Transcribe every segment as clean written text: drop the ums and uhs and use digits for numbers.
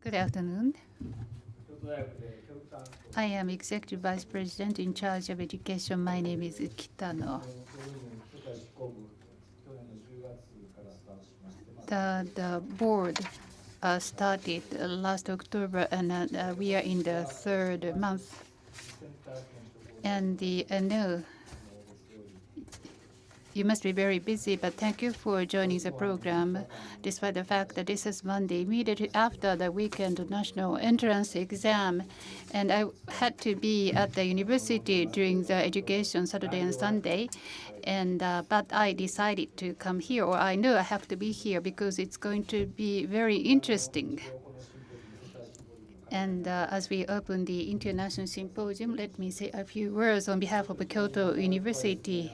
Good afternoon. I am Executive Vice President in charge of education. My name is Kitano. The board started last October, and we are in the third month. And no, you must be very busy, but thank you for joining the program, despite the fact that this is Monday, immediately after the weekend national entrance exam. And I had to be at the university during the education Saturday and Sunday. And but I decided to come here, or I know I have to be here because it's going to be very interesting. And as we open the International Symposium, let me say a few words on behalf of Kyoto University.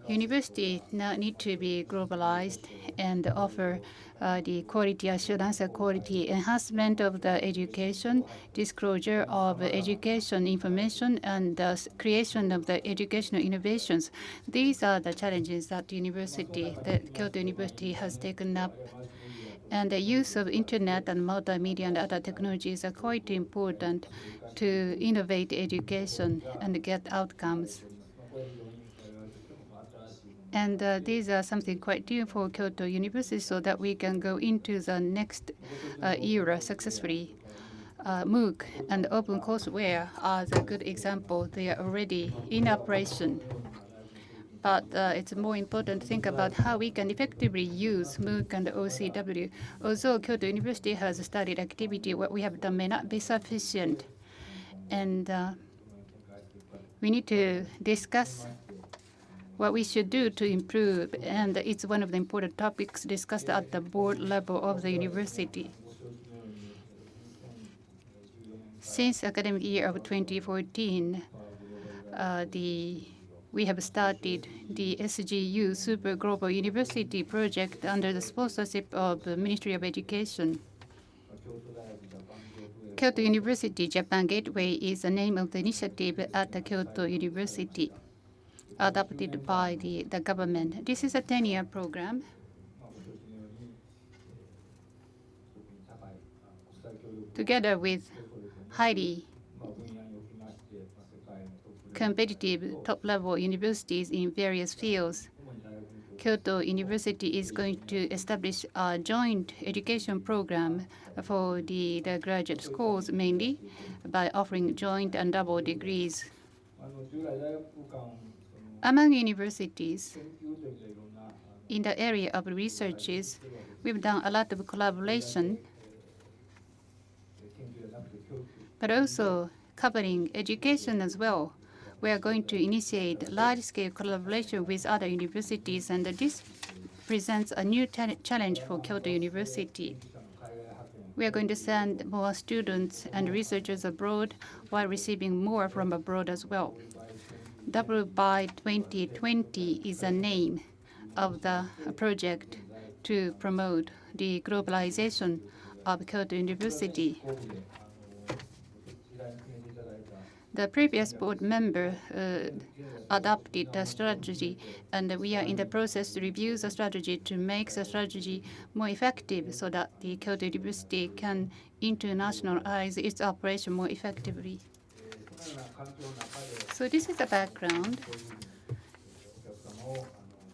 University now need to be globalized and offer the quality assurance and quality enhancement of the education, disclosure of education information, and the creation of the educational innovations. These are the challenges that Kyoto University has taken up. And the use of internet and multimedia and other technologies are quite important to innovate education and get outcomes. And these are something quite new for Kyoto University so that we can go into the next era successfully. MOOC and OpenCourseWare are the good example. They are already in operation. But it's more important to think about how we can effectively use MOOC and OCW. Although Kyoto University has started activity, what we have done may not be sufficient. And we need to discuss what we should do to improve, and it's one of the important topics discussed at the board level of the university. Since academic year of 2014, we have started the SGU Super Global University project under the sponsorship of the Ministry of Education. Kyoto University Japan Gateway is the name of the initiative at the Kyoto University, adopted by the government. This is a 10-year program. Together with highly competitive top-level universities in various fields, Kyoto University is going to establish a joint education program for the graduate schools, mainly by offering joint and double degrees. Among universities, in the area of researches, we've done a lot of collaboration, but also covering education as well. We are going to initiate large-scale collaboration with other universities, and this presents a new challenge for Kyoto University. We are going to send more students and researchers abroad while receiving more from abroad as well. W by 2020 is the name of the project to promote the globalization of Kyoto University. The previous board member adopted the strategy, and we are in the process to review the strategy to make the strategy more effective so that the Kyoto University can internationalize its operation more effectively. So this is the background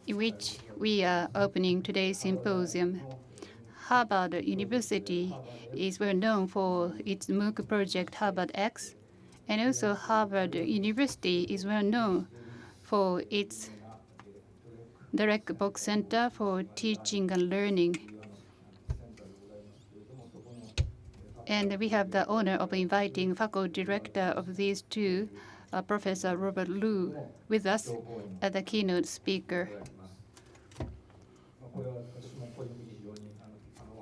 in which we are opening today's symposium. Harvard University is well known for its MOOC project, Harvard X, and also Harvard University is well known for its direct box center for teaching and learning. And we have the honor of inviting faculty director of these two, Professor Robert Liu, with us as the keynote speaker.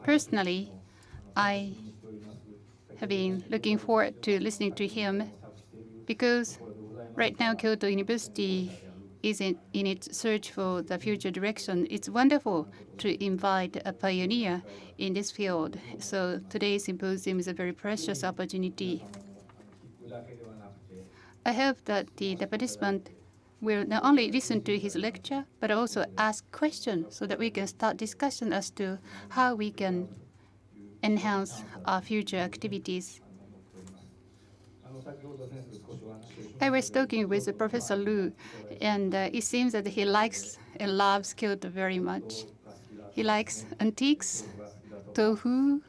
Personally, I have been looking forward to listening to him because right now Kyoto University is in its search for the future direction. It's wonderful to invite a pioneer in this field. So today's symposium is a very precious opportunity. I hope that the participant will not only listen to his lecture, but also ask questions so that we can start discussion as to how we can enhance our future activities. I was talking with Professor Lu, and it seems that he likes and loves Kyoto very much. He likes antiques, tofu,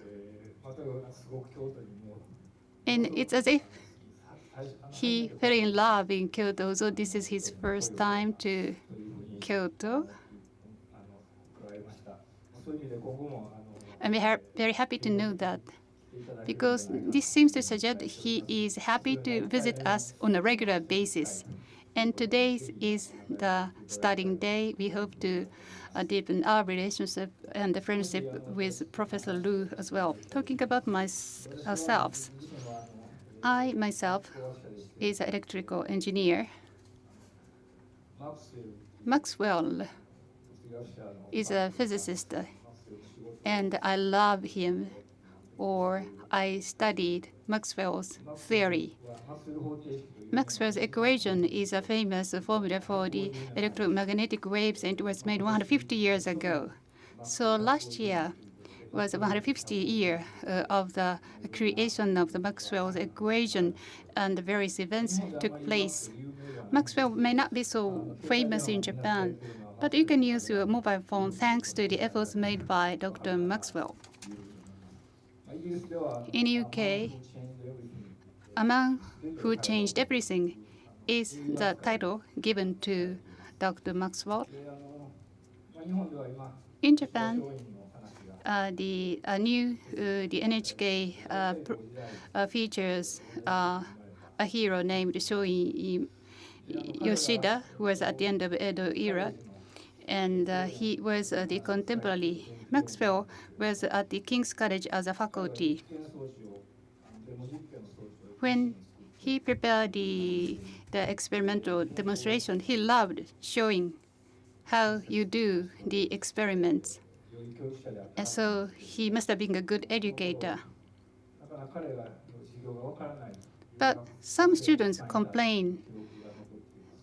and it's as if he fell in love in Kyoto, so this is his first time to Kyoto. I'm very happy to know that, because this seems to suggest he is happy to visit us on a regular basis. And today is the starting day. We hope to deepen our relationship and the friendship with Professor Lu as well. Talking about ourselves, I myself is an electrical engineer. Maxwell is a physicist, and I love him, or I studied Maxwell's theory. Maxwell's equation is a famous formula for the electromagnetic waves, and it was made 150 years ago. So last year was 150 year of the creation of the Maxwell's equation, and various events took place. Maxwell may not be so famous in Japan, but you can use your mobile phone thanks to the efforts made by Dr. Maxwell. In UK, Among Who Changed Everything is the title given to Dr. Maxwell. In Japan, the NHK features a hero named Shoin Yoshida, who was at the end of Edo era, and he was the contemporary. Maxwell was at the King's College as a faculty. When he prepared the experimental demonstration, he loved showing how you do the experiments. And so he must have been a good educator. But some students complain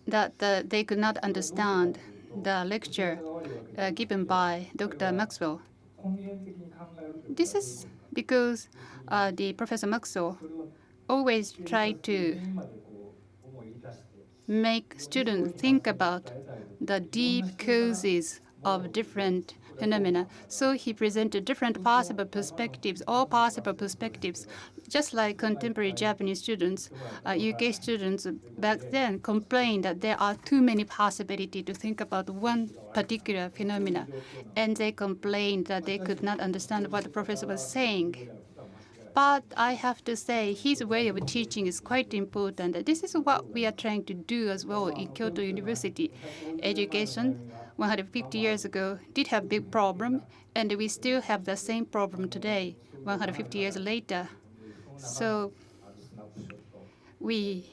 that they could not understand the lecture given by Dr. Maxwell. This is because the Professor Maxwell always tried to make students think about the deep causes of different phenomena. So he presented different possible perspectives, all possible perspectives, just like contemporary Japanese students. UK students back then complained that there are too many possibilities to think about one particular phenomena, and they complained that they could not understand what the professor was saying. But I have to say, his way of teaching is quite important. This is what we are trying to do as well in Kyoto University. Education 150 years ago did have a big problem, and we still have the same problem today, 150 years later. So we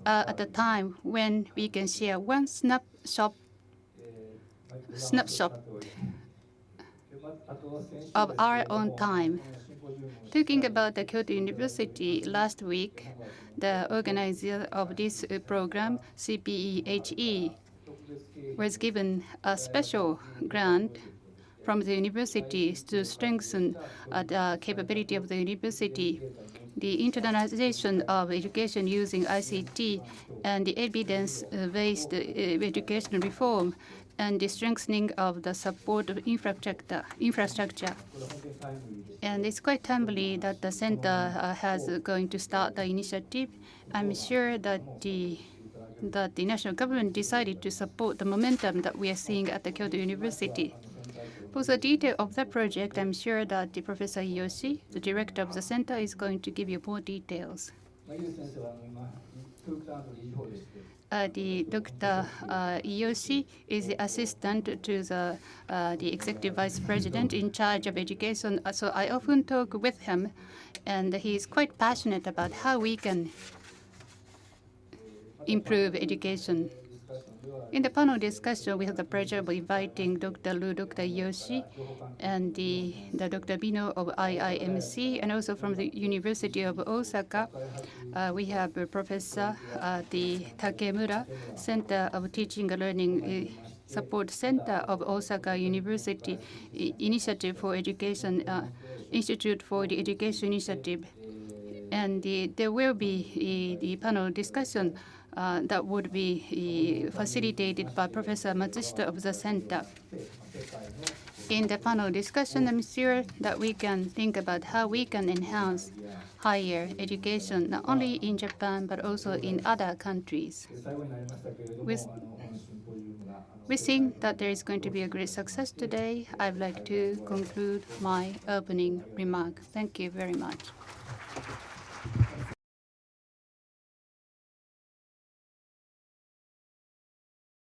are at the time when we can share one snapshot of our own time. Talking about the Kyoto University, last week, the organizer of this program, CPEHE, was given a special grant from the university to strengthen the capability of the university, the internalization of education using ICT, and the evidence-based education reform, and the strengthening of the support of infrastructure. And it's quite timely that the center has going to start the initiative. I'm sure that the national government decided to support the momentum that we are seeing at the Kyoto University. For the detail of the project, I'm sure that the Professor Yoshi, the director of the center, is going to give you more details. The Dr. Yoshi is the assistant to the executive vice president in charge of education. So I often talk with him, and he is quite passionate about how we can improve education. In the panel discussion, we have the pleasure of inviting Dr. Lu, Dr. Yoshi, and the Dr. Bino of IIMC, and also from the University of Osaka, we have Professor the Takemura, Center of Teaching and Learning Support Center of Osaka University Initiative for Education, Institute for the Education Initiative. And there will be the panel discussion that would be facilitated by Professor Matsushita of the center. In the panel discussion, I'm sure that we can think about how we can enhance higher education, not only in Japan, but also in other countries. We think that there is going to be a great success today. I'd like to conclude my opening remark. Thank you very much.